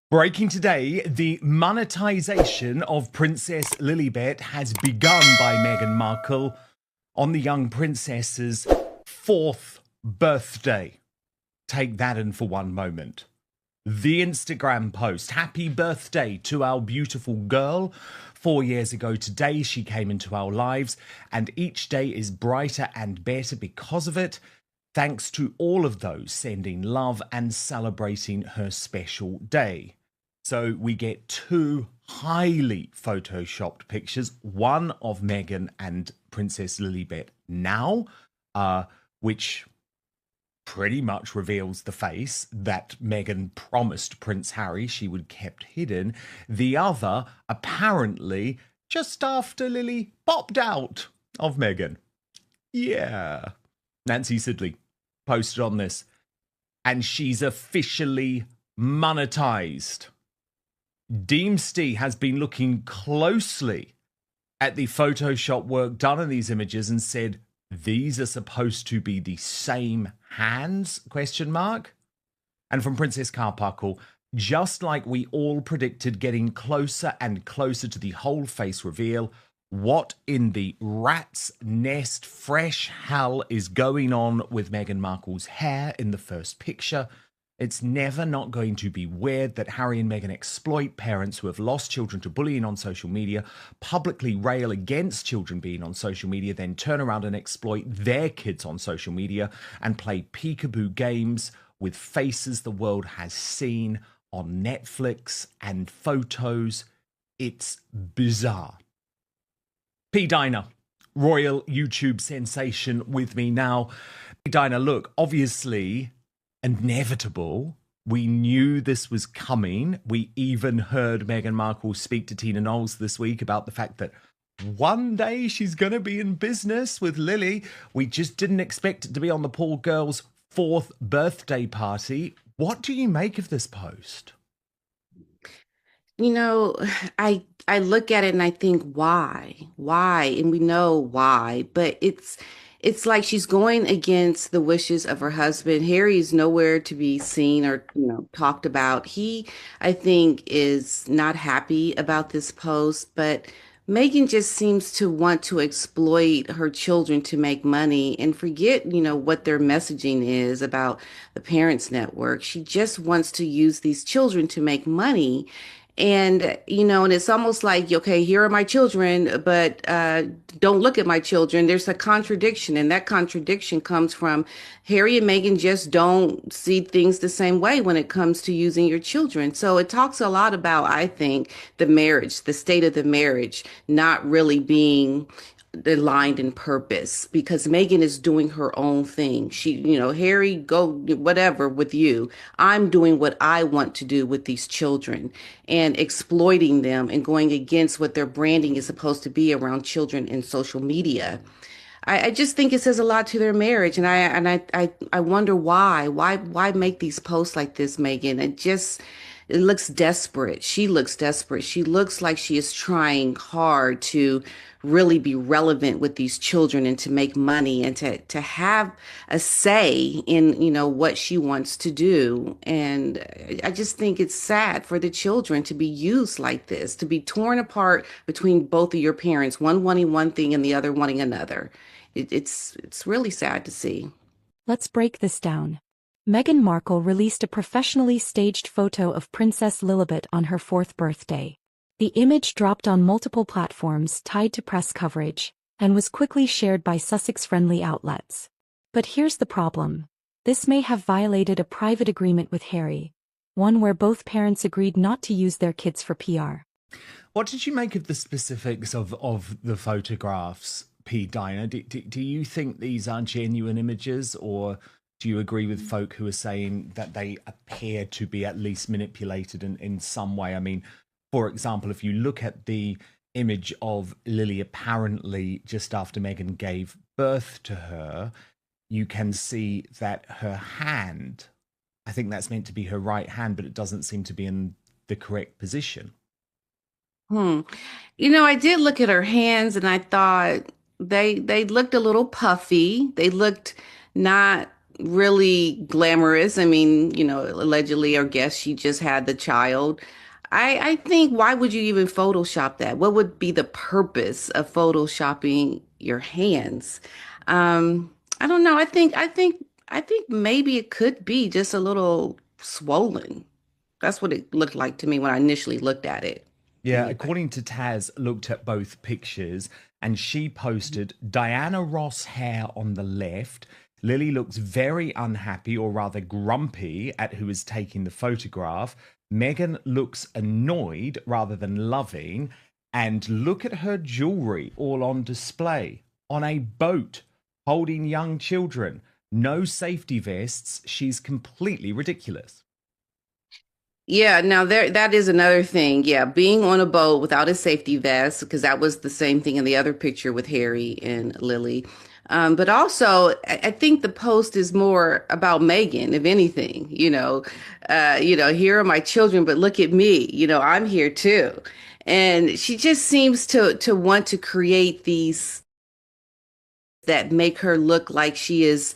Breaking today, the monetization of Princess Lilibet has begun by Meghan Markle on the young princess's fourth birthday. Take that in for one moment. The Instagram post, happy birthday to our beautiful girl. 4 years ago today, she came into our lives, and each day is brighter and better because of it. Thanks to all of those sending love and celebrating her special day. So we get two highly photoshopped pictures, one of Meghan and Princess Lilibet now, which pretty much reveals the face that Meghan promised Prince Harry she would kept hidden. The other, apparently, just after Lily popped out of Meghan. Yeah. Nancy Sidley posted on this, and she's officially monetized. Deemsty has been looking closely at the Photoshop work done in these images and said, these are supposed to be the same hands, ? And from Princess Carparkle, just like we all predicted getting closer and closer to the whole face reveal, what in the rat's nest fresh hell is going on with Meghan Markle's hair in the first picture? It's never not going to be weird that Harry and Meghan exploit parents who have lost children to bullying on social media, publicly rail against children being on social media, then turn around and exploit their kids on social media and play peekaboo games with faces the world has seen on Netflix and photos. It's bizarre. P. Diner, royal YouTube sensation, with me now. P. Diner, look, obviously inevitable. We knew this was coming. We even heard Meghan Markle speak to Tina Knowles this week about the fact that one day she's going to be in business with Lily. We just didn't expect it to be on the poor girl's fourth birthday party. What do you make of this post? You know, I look at it and I think why, and we know why, but it's like she's going against the wishes of her husband. Harry is nowhere to be seen or talked about. He, I think, is not happy about this post, but Megan just seems to want to exploit her children to make money and forget, what their messaging is about the Parents Network. She just wants to use these children to make money. And it's almost like, okay, here are my children, but don't look at my children. There's a contradiction, and that contradiction comes from Harry and Meghan just don't see things the same way when it comes to using your children. So it talks a lot about, I think, the marriage, the state of the marriage, not really being aligned in purpose, because Megan is doing her own thing. Harry, go whatever with you. I'm doing what I want to do with these children and exploiting them and going against what their branding is supposed to be around children in social media. I just think it says a lot to their marriage, and I wonder why make these posts like this, Megan? It looks desperate. She looks desperate. She looks like she is trying hard to really be relevant with these children and to make money and to have a say in, what she wants to do. And I just think it's sad for the children to be used like this, to be torn apart between both of your parents, one wanting one thing and the other wanting another. It's really sad to see. Let's break this down. Meghan Markle released a professionally staged photo of Princess Lilibet on her fourth birthday. The image dropped on multiple platforms tied to press coverage, and was quickly shared by Sussex-friendly outlets. But here's the problem. This may have violated a private agreement with Harry, one where both parents agreed not to use their kids for PR. What did you make of the specifics of the photographs, P. Diner? Do you think these are genuine images, or do you agree with folk who are saying that they appear to be at least manipulated in some way? I mean, for example, if you look at the image of Lily apparently just after Meghan gave birth to her, you can see that her hand, I think that's meant to be her right hand, but it doesn't seem to be in the correct position. I did look at her hands and I thought they looked a little puffy. They looked not really glamorous. I mean, allegedly or guess she just had the child. I think why would you even Photoshop that? What would be the purpose of Photoshopping your hands? I don't know. I think maybe it could be just a little swollen. That's what it looked like to me when I initially looked at it. Yeah, Anyway. according to Taz, looked at both pictures and she posted Diana Ross hair on the left. Lily looks very unhappy or rather grumpy at who is taking the photograph. Meghan looks annoyed rather than loving. And look at her jewelry all on display on a boat holding young children. No safety vests. She's completely ridiculous. Yeah, now that is another thing. Yeah, being on a boat without a safety vest, because that was the same thing in the other picture with Harry and Lily. But also, I think the post is more about Meghan, if anything. Here are my children, but look at me. I'm here too, and she just seems to want to create these that make her look like she is,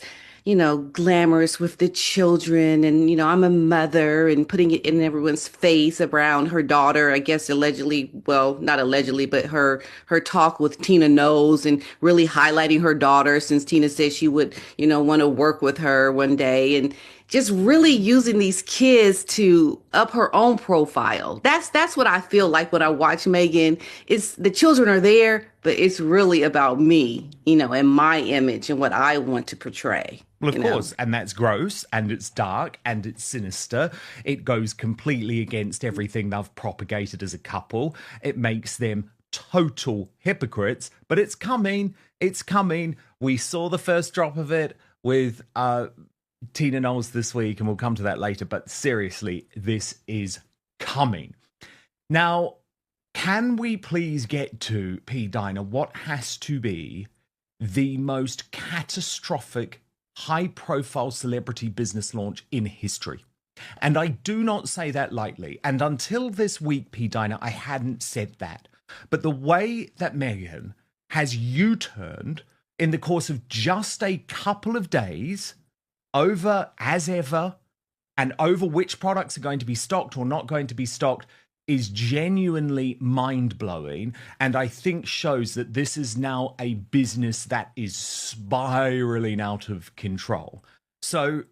glamorous with the children and, I'm a mother and putting it in everyone's face around her daughter, I guess allegedly, well, not allegedly, but her talk with Tina Knowles and really highlighting her daughter since Tina said she would, want to work with her one day and just really using these kids to up her own profile. That's what I feel like when I watch Meghan. It's the children are there, but it's really about me, and my image and what I want to portray. Well, of course, and that's gross, and it's dark, and it's sinister. It goes completely against everything they've propagated as a couple. It makes them total hypocrites, but it's coming. It's coming. We saw the first drop of it with Tina Knowles this week, and we'll come to that later, but seriously, this is coming. Now, can we please get to, P. Dinah, what has to be the most catastrophic high-profile celebrity business launch in history? And I do not say that lightly. And until this week, P. Dinah, I hadn't said that. But the way that Meghan has U-turned in the course of just a couple of days over as ever and over which products are going to be stocked or not going to be stocked is genuinely mind-blowing, and I think shows that this is now a business that is spiraling out of control. So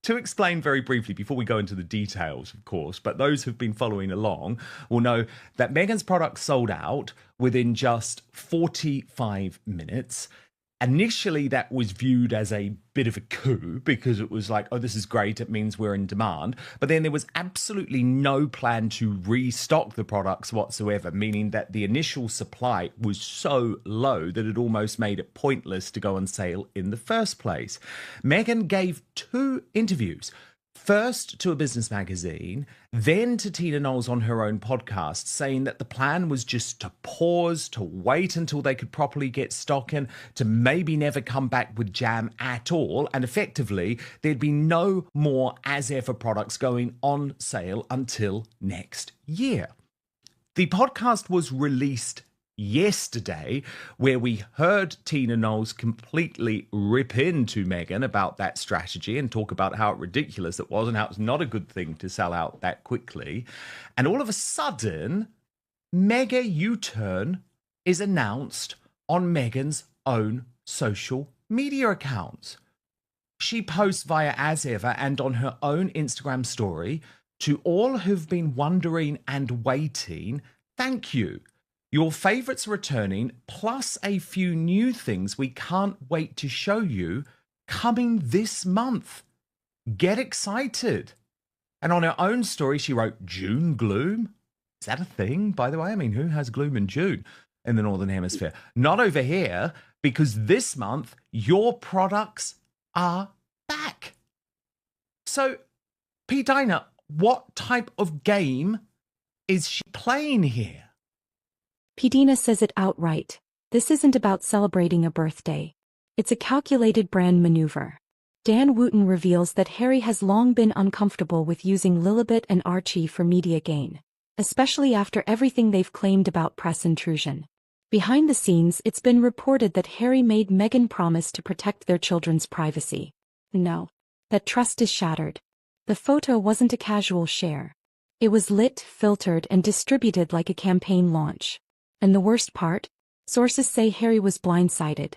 to explain very briefly, before we go into the details, of course, but those who've been following along will know that Meghan's products sold out within just 45 minutes. Initially, that was viewed as a bit of a coup because it was like, oh, this is great. It means we're in demand. But then there was absolutely no plan to restock the products whatsoever, meaning that the initial supply was so low that it almost made it pointless to go on sale in the first place. Meghan gave 2 interviews. First to a business magazine, then to Tina Knowles on her own podcast, saying that the plan was just to pause, to wait until they could properly get stock in, to maybe never come back with jam at all, and effectively there'd be no more as ever products going on sale until next year. The podcast was released yesterday, where we heard Tina Knowles completely rip into Meghan about that strategy and talk about how ridiculous it was and how it's not a good thing to sell out that quickly. And all of a sudden, mega U-turn is announced on Meghan's own social media accounts. She posts via As Ever and on her own Instagram story, to all who've been wondering and waiting, thank you. Your favourites are returning, plus a few new things we can't wait to show you coming this month. Get excited. And on her own story, she wrote June gloom. Is that a thing, by the way? I mean, who has gloom in June in the Northern Hemisphere? Not over here, because this month, your products are back. So, P. Dinah, what type of game is she playing here? Pidina says it outright. This isn't about celebrating a birthday. It's a calculated brand maneuver. Dan Wooten reveals that Harry has long been uncomfortable with using Lilibet and Archie for media gain, especially after everything they've claimed about press intrusion. Behind the scenes, it's been reported that Harry made Meghan promise to protect their children's privacy. No. That trust is shattered. The photo wasn't a casual share. It was lit, filtered, and distributed like a campaign launch. And the worst part? Sources say Harry was blindsided.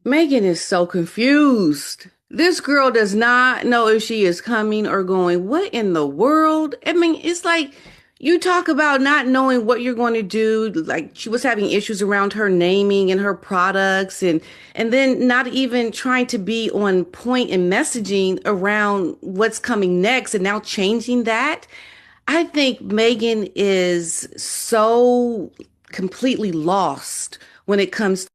Megan is so confused. This girl does not know if she is coming or going. What in the world? I mean, it's like you talk about not knowing what you're going to do. Like she was having issues around her naming and her products and then not even trying to be on point in messaging around what's coming next and now changing that. I think Megan is so completely lost when it comes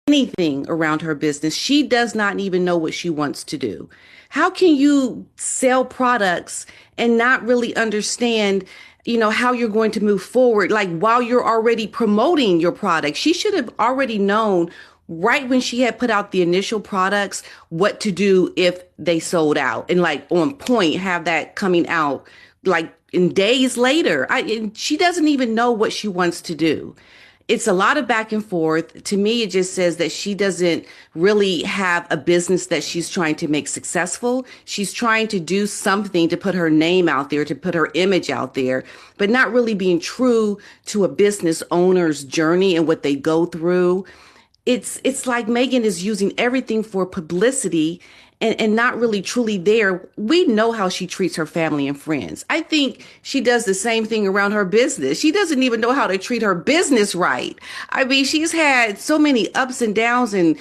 anything around her business. She does not even know what she wants to do. How can you sell products and not really understand, how you're going to move forward? Like while you're already promoting your product, she should have already known right when she had put out the initial products what to do if they sold out and like on point have that coming out like in days later. And she doesn't even know what she wants to do. It's a lot of back and forth. To me, it just says that she doesn't really have a business that she's trying to make successful. She's trying to do something to put her name out there, to put her image out there, but not really being true to a business owner's journey and what they go through. It's like Megan is using everything for publicity and not really truly there. We know how she treats her family and friends. I think she does the same thing around her business. She doesn't even know how to treat her business right. I mean, she's had so many ups and downs and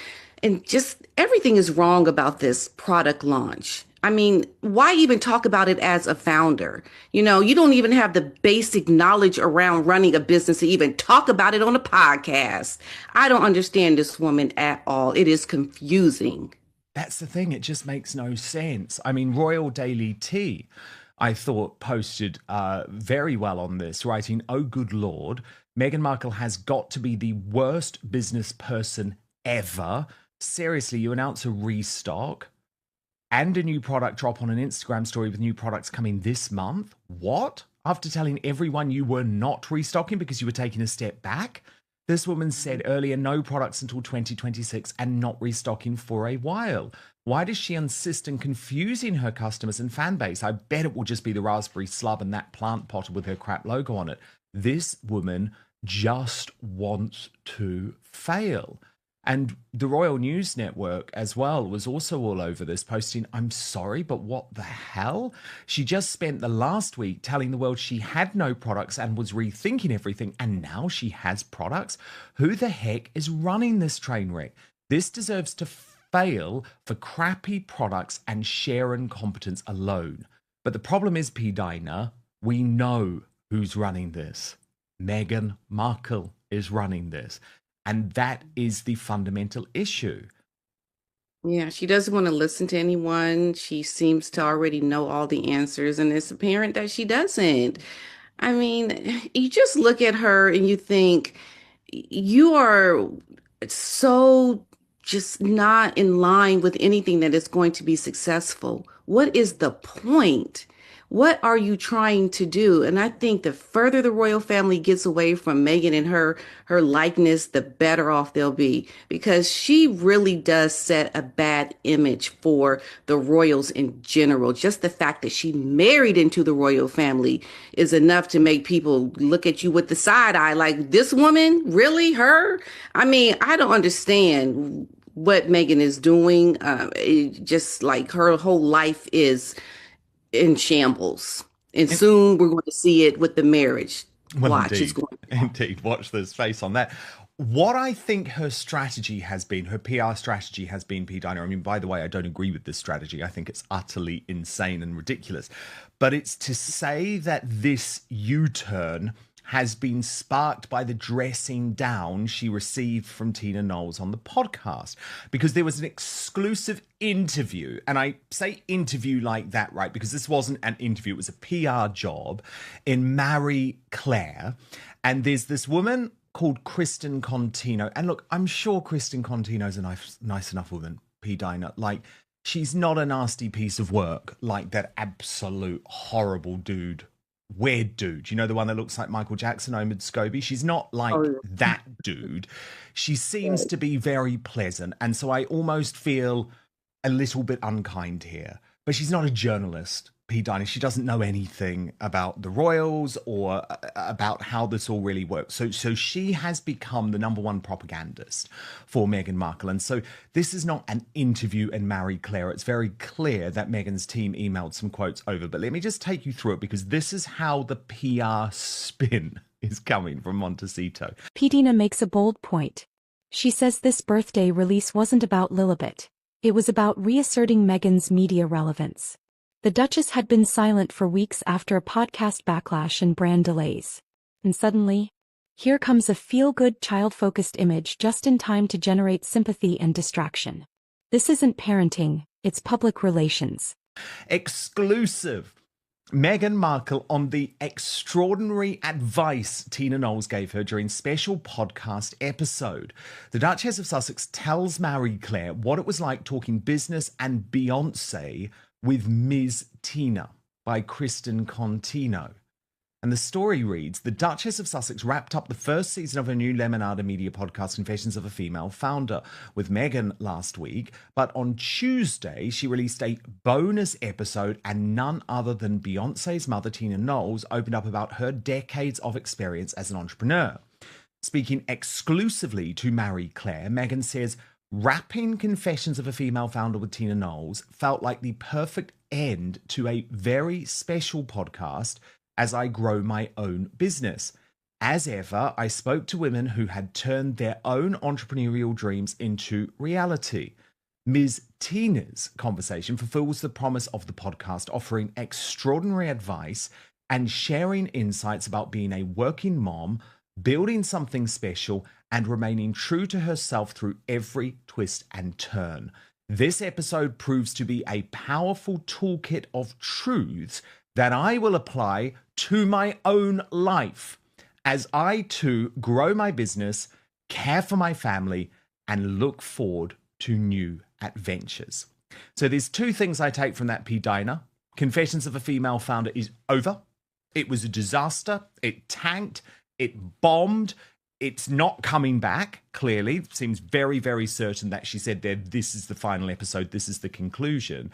just everything is wrong about this product launch. I mean, why even talk about it as a founder? You don't even have the basic knowledge around running a business to even talk about it on a podcast. I don't understand this woman at all. It is confusing. That's the thing. It just makes no sense. I mean, Royal Daily Tea, I thought, posted very well on this, writing, "Oh, good Lord, Meghan Markle has got to be the worst business person ever. Seriously, you announce a restock and a new product drop on an Instagram story with new products coming this month. What? After telling everyone you were not restocking because you were taking a step back? This woman said earlier no products until 2026 and not restocking for a while. Why does she insist on confusing her customers and fan base? I bet it will just be the raspberry slub and that plant potted with her crap logo on it. This woman just wants to fail." And the Royal News Network as well was also all over this, posting, "I'm sorry, but what the hell? She just spent the last week telling the world she had no products and was rethinking everything, and now she has products? Who the heck is running this train wreck? This deserves to fail for crappy products and share incompetence alone." But the problem is, P. Dina, we know who's running this. Meghan Markle is running this. And that is the fundamental issue. Yeah, she doesn't want to listen to anyone. She seems to already know all the answers, and it's apparent that she doesn't. I mean, you just look at her and you think you are so just not in line with anything that is going to be successful. What is the point? What are you trying to do? And I think the further the royal family gets away from Meghan and her likeness, the better off they'll be, because she really does set a bad image for the royals in general. Just the fact that she married into the royal family is enough to make people look at you with the side eye, like, this woman, really, her? I mean, I don't understand what Meghan is doing. Just like her whole life is in shambles. And soon we're going to see it with the marriage. Well, Watch, indeed, it's going to indeed. Watch this face on that. What I think her strategy has been, her PR strategy has been, P. Dina. I mean, by the way, I don't agree with this strategy. I think it's utterly insane and ridiculous. But it's to say that this U-turn has been sparked by the dressing down she received from Tina Knowles on the podcast, because there was an exclusive interview, and I say interview like that, right, because this wasn't an interview, it was a PR job, in Marie Claire, and there's this woman called Kristen Contino, and look, I'm sure Kristen Contino's a nice enough woman, P. Dina, like, she's not a nasty piece of work like that absolute horrible dude, weird dude, you know, the one that looks like Michael Jackson, Omid Scobie. She's not like that dude. She seems to be very pleasant. And so I almost feel a little bit unkind here, but she's not a journalist, P. Dinah. She doesn't know anything about the royals or about how this all really works. So she has become the number one propagandist for Meghan Markle. And so this is not an interview in Marie Claire. It's very clear that Meghan's team emailed some quotes over. But let me just take you through it, because this is how the PR spin is coming from Montecito. P. Dina makes a bold point. She says this birthday release wasn't about Lilibet. It was about reasserting Meghan's media relevance. The Duchess had been silent for weeks after a podcast backlash and brand delays. And suddenly, here comes a feel-good child-focused image just in time to generate sympathy and distraction. This isn't parenting, it's public relations. Exclusive. Meghan Markle on the extraordinary advice Tina Knowles gave her during special podcast episode. The Duchess of Sussex tells Marie Claire what it was like talking business and Beyoncé with Ms. Tina by Kristen Contino. And the story reads, the Duchess of Sussex wrapped up the first season of her new Lemonada media podcast, Confessions of a Female Founder, with Meghan last week. But on Tuesday, she released a bonus episode, and none other than Beyonce's mother, Tina Knowles, opened up about her decades of experience as an entrepreneur. Speaking exclusively to Marie Claire, Meghan says, wrapping Confessions of a Female Founder with Tina Knowles felt like the perfect end to a very special podcast as I grow my own business. As ever, I spoke to women who had turned their own entrepreneurial dreams into reality. Ms. Tina's conversation fulfills the promise of the podcast, offering extraordinary advice and sharing insights about being a working mom, building something special, and remaining true to herself through every twist and turn. This episode proves to be a powerful toolkit of truths that I will apply to my own life as I too grow my business, care for my family, and look forward to new adventures. So there's two things I take from that, P. Dinah. Confessions of a Female Founder is over. It was a disaster. It tanked. It bombed. It's not coming back, clearly. It seems very, very certain that she said that this is the final episode, this is the conclusion.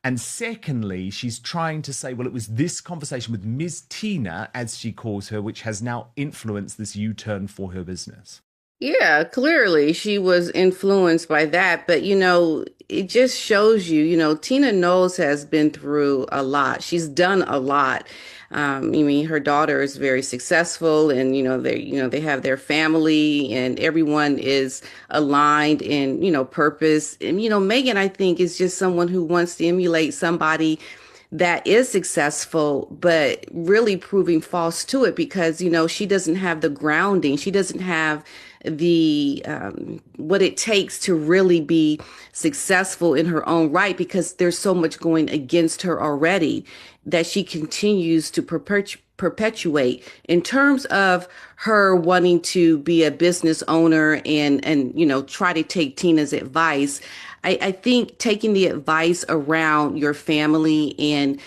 And secondly, she's trying to say, well, it was this conversation with Ms. Tina, as she calls her, which has now influenced this U-turn for her business. Yeah, clearly she was influenced by that. But, it just shows you, Tina Knowles has been through a lot. She's done a lot. Her daughter is very successful, and, they have their family, and everyone is aligned in, purpose. And, Meghan, I think, is just someone who wants to emulate somebody that is successful, but really proving false to it, because, she doesn't have the grounding. She doesn't have the what it takes to really be successful in her own right, because there's so much going against her already that she continues to perpetuate in terms of her wanting to be a business owner and try to take Tina's advice. I think taking the advice around your family and,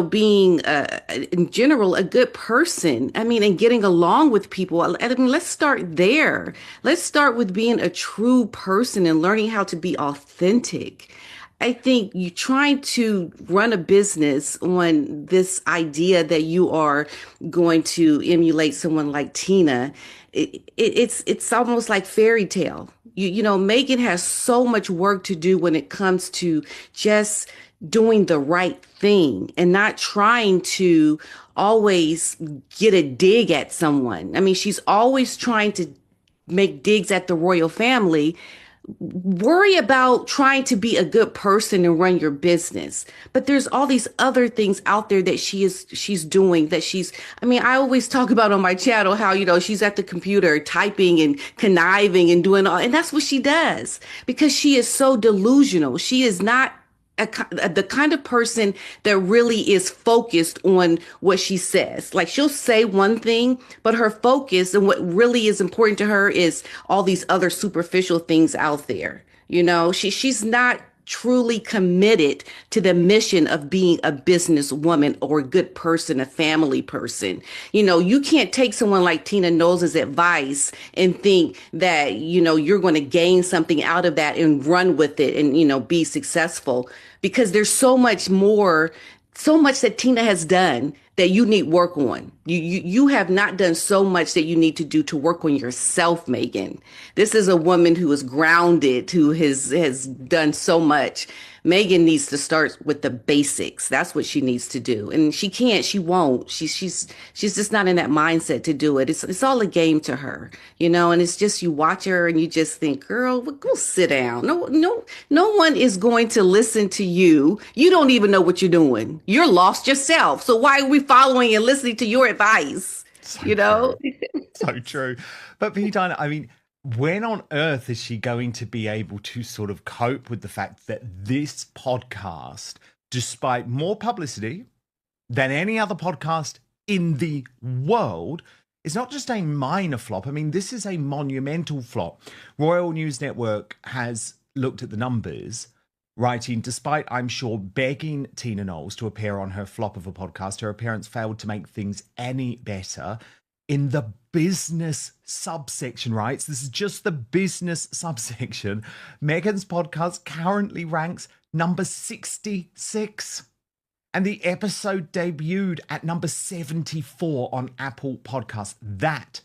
being, in general, a good person, and getting along with people. Let's start there. Let's start with being a true person and learning how to be authentic. I think you trying to run a business on this idea that you are going to emulate someone like Tina, it's almost like fairy tale. Meghan has so much work to do when it comes to just doing the right thing and not trying to always get a dig at someone. She's always trying to make digs at the royal family. Worry about trying to be a good person and run your business. But there's all these other things out there that she's doing that I always talk about on my channel how, she's at the computer typing and conniving and doing all, and that's what she does because she is so delusional. She is not the kind of person that really is focused on what she says. Like, she'll say one thing, but her focus and what really is important to her is all these other superficial things out there. She's not truly committed to the mission of being a businesswoman or a good person, a family person. You know, you can't take someone like Tina Knowles' advice and think that, you know, you're going to gain something out of that and run with it and, you know, be successful, because there's so much more, so much that Tina has done that you need work on. You have not done so much that you need to do to work on yourself, Meghan. This is a woman who is grounded, who has done so much. Meghan needs to start with the basics. That's what she needs to do. And she can't, she won't. She's just not in that mindset to do it. It's all a game to her, you know, and it's just, you watch her and you just think, girl, go sit down. No one is going to listen to you. You don't even know what you're doing. You're lost yourself. So why are we following and listening to your advice? So you know? true. So true. But P. Dinah, I mean, when on earth is she going to be able to sort of cope with the fact that this podcast, despite more publicity than any other podcast in the world, is not just a minor flop? I mean, this is a monumental flop. Royal News Network has looked at the numbers, writing, despite, I'm sure, begging Tina Knowles to appear on her flop of a podcast, her appearance failed to make things any better. In the business subsection, right? So this is just the business subsection. Meghan's podcast currently ranks number 66. And the episode debuted at number 74 on Apple Podcasts. That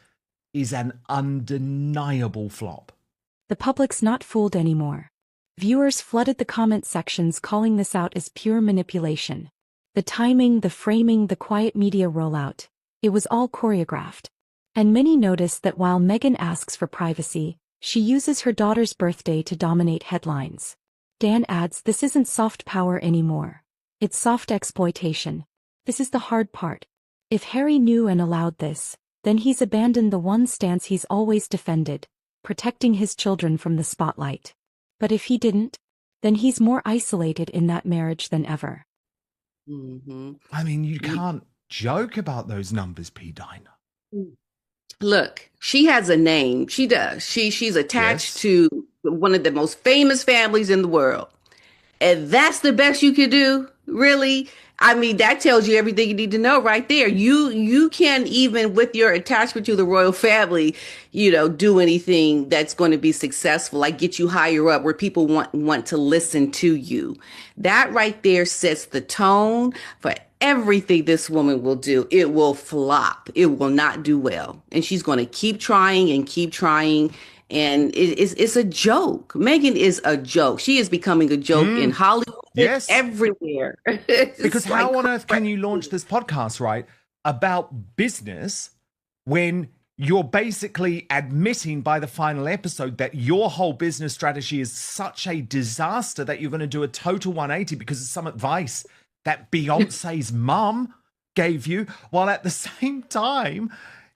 is an undeniable flop. The public's not fooled anymore. Viewers flooded the comment sections calling this out as pure manipulation. The timing, the framing, the quiet media rollout. It was all choreographed. And many noticed that while Meghan asks for privacy, she uses her daughter's birthday to dominate headlines. Dan adds, this isn't soft power anymore. It's soft exploitation. This is the hard part. If Harry knew and allowed this, then he's abandoned the one stance he's always defended, protecting his children from the spotlight. But if he didn't, then he's more isolated in that marriage than ever. Mm-hmm. I mean, you can't joke about those numbers, P. Dinah. Look, she has a name. She does. She's attached Yes. to one of the most famous families in the world. And that's the best you could do, really? I mean, that tells you everything you need to know right there. You can't even, with your attachment to the royal family, you know, do anything that's going to be successful, like get you higher up where people want to listen to you. That right there sets the tone for everything this woman will do. It will flop. It will not do well. And she's going to keep trying and keep trying. And it's a joke. Meghan is a joke. She is becoming a joke in Hollywood, Yes. everywhere. Because how on earth can you launch this podcast, right, about business when you're basically admitting by the final episode that your whole business strategy is such a disaster that you're going to do a total 180 because of some advice that Beyonce's mum gave you, while at the same time,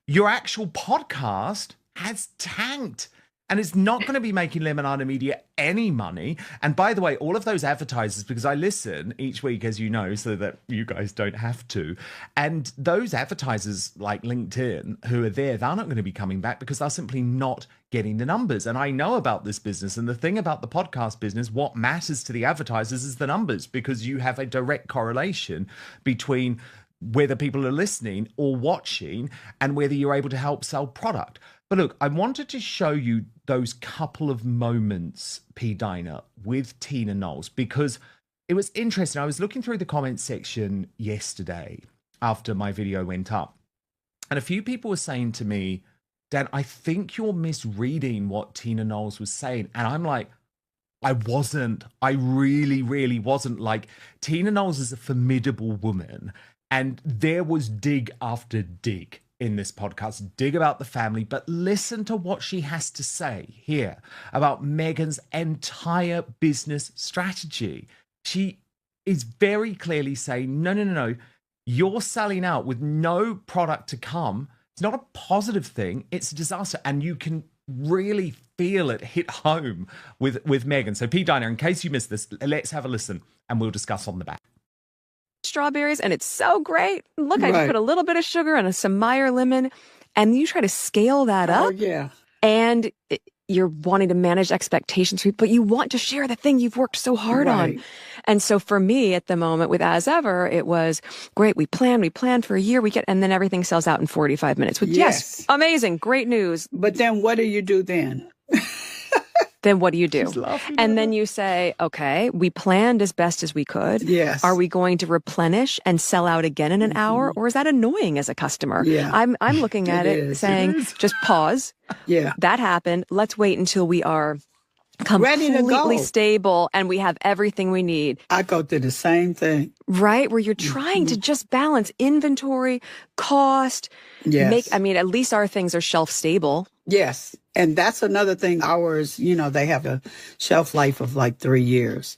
your actual podcast has tanked. And it's not going to be making Lemonada Media any money. And by the way, all of those advertisers, because I listen each week, as you know, so that you guys don't have to. And those advertisers like LinkedIn who are there, they're not going to be coming back because they're simply not getting the numbers. And I know about this business. And the thing about the podcast business, what matters to the advertisers is the numbers, because you have a direct correlation between whether people are listening or watching and whether you're able to help sell product. But look, I wanted to show you those couple of moments, P. Dinah, with Tina Knowles, because it was interesting. I was looking through the comments section yesterday after my video went up, and a few people were saying to me, Dan, I think you're misreading what Tina Knowles was saying. And I'm like, I wasn't. I really, really wasn't. Like, Tina Knowles is a formidable woman, and there was dig after dig in this podcast, dig about the family, but listen to what she has to say here about Meghan's entire business strategy. She is very clearly saying, no, you're selling out with no product to come. It's not a positive thing. It's a disaster. And you can really feel it hit home with Meghan. So P. Dinah, in case you missed this, let's have a listen and we'll discuss on the back. Strawberries, and it's so great. Look, I just put a little bit of sugar and some Meyer lemon, and you try to scale that up. Oh, yeah. And you're wanting to manage expectations, but you want to share the thing you've worked so hard on. And so for me at the moment with As Ever, it was great. We planned for a year, and then everything sells out in 45 minutes. With yes, amazing, great news. But then what do you do then? Then what do you do? And then you say, okay, we planned as best as we could. Yes. Are we going to replenish and sell out again in an hour? Or is that annoying as a customer? Yeah. I'm looking at it saying, just pause. Yeah. That happened. Let's wait until we are ready to completely go. At we have everything we need. I go through the same thing. Right? Where you're trying to just balance inventory, cost. Yes. At least our things are shelf stable. Yes. And that's another thing. Ours, they have a shelf life of like 3 years.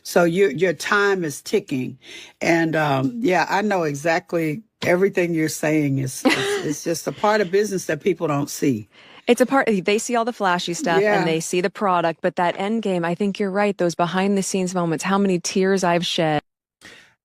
So your time is ticking. And I know exactly everything you're saying is it's just a part of business that people don't see. It's a part, they see all the flashy stuff and they see the product, but that end game, I think you're right. Those behind the scenes moments, how many tears I've shed.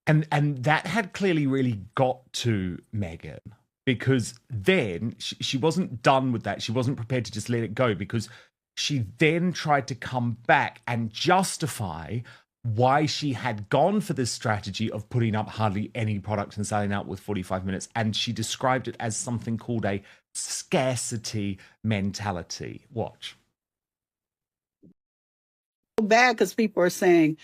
And that had clearly really got to Meghan, because then she wasn't done with that. She wasn't prepared to just let it go, because she then tried to come back and justify why she had gone for this strategy of putting up hardly any product and selling out with 45 minutes. And she described it as something called a scarcity mentality. Watch. Bad because people are saying,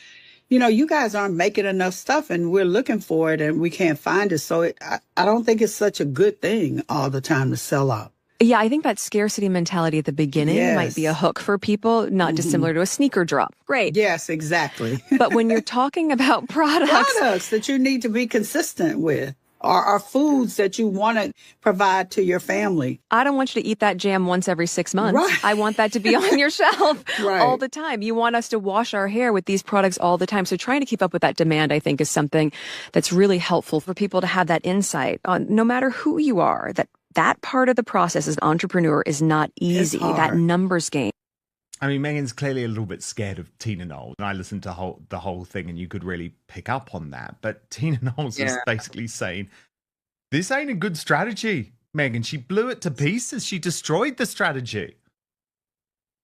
you guys aren't making enough stuff and we're looking for it and we can't find it. So I don't think it's such a good thing all the time to sell out. Yeah, I think that scarcity mentality at the beginning might be a hook for people, not dissimilar to a sneaker drop. Great. Yes, exactly. But when you're talking about products that you need to be consistent with, or foods that you want to provide to your family. I don't want you to eat that jam once every 6 months. Right. I want that to be on your shelf right. all the time. You want us to wash our hair with these products all the time. So trying to keep up with that demand, I think, is something that's really helpful for people to have that insight on, no matter who you are, that part of the process as an entrepreneur is not easy. That numbers game. I mean, Meghan's clearly a little bit scared of Tina Knowles. And I listened to the whole thing and you could really pick up on that. But Tina Knowles is basically saying, this ain't a good strategy, Meghan. She blew it to pieces. She destroyed the strategy.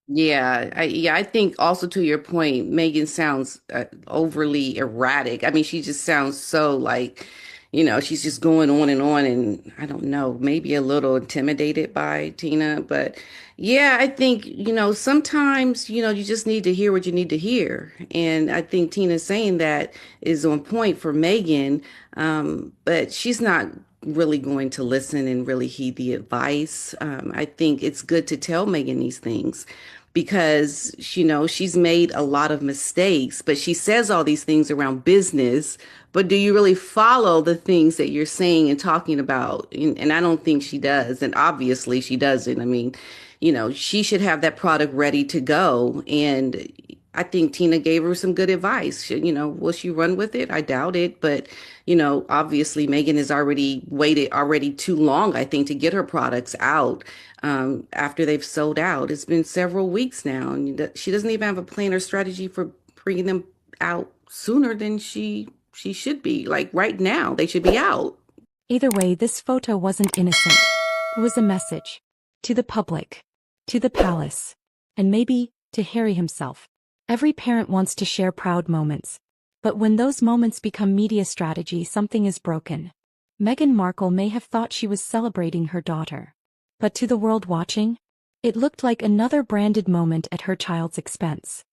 Yeah, I think also to your point, Meghan sounds overly erratic. I mean, she just sounds so like, she's just going on, and I don't know, maybe a little intimidated by Tina. But yeah, I think, sometimes, you just need to hear what you need to hear. And I think Tina's saying that is on point for Meghan, but she's not really going to listen and really heed the advice. I think it's good to tell Meghan these things, because, she's made a lot of mistakes, but she says all these things around business. But do you really follow the things that you're saying and talking about? And I don't think she does. And obviously she doesn't. I mean, she should have that product ready to go. And I think Tina gave her some good advice. Will she run with it? I doubt it. But, obviously Meghan has already waited too long, I think, to get her products out after they've sold out. It's been several weeks now. And she doesn't even have a plan or strategy for bringing them out sooner than she should be. Like right now, they should be out. Either way, this photo wasn't innocent. It was a message. To the public. To the palace. And maybe to Harry himself. Every parent wants to share proud moments. But when those moments become media strategy, something is broken. Meghan Markle may have thought she was celebrating her daughter. But to the world watching, it looked like another branded moment at her child's expense.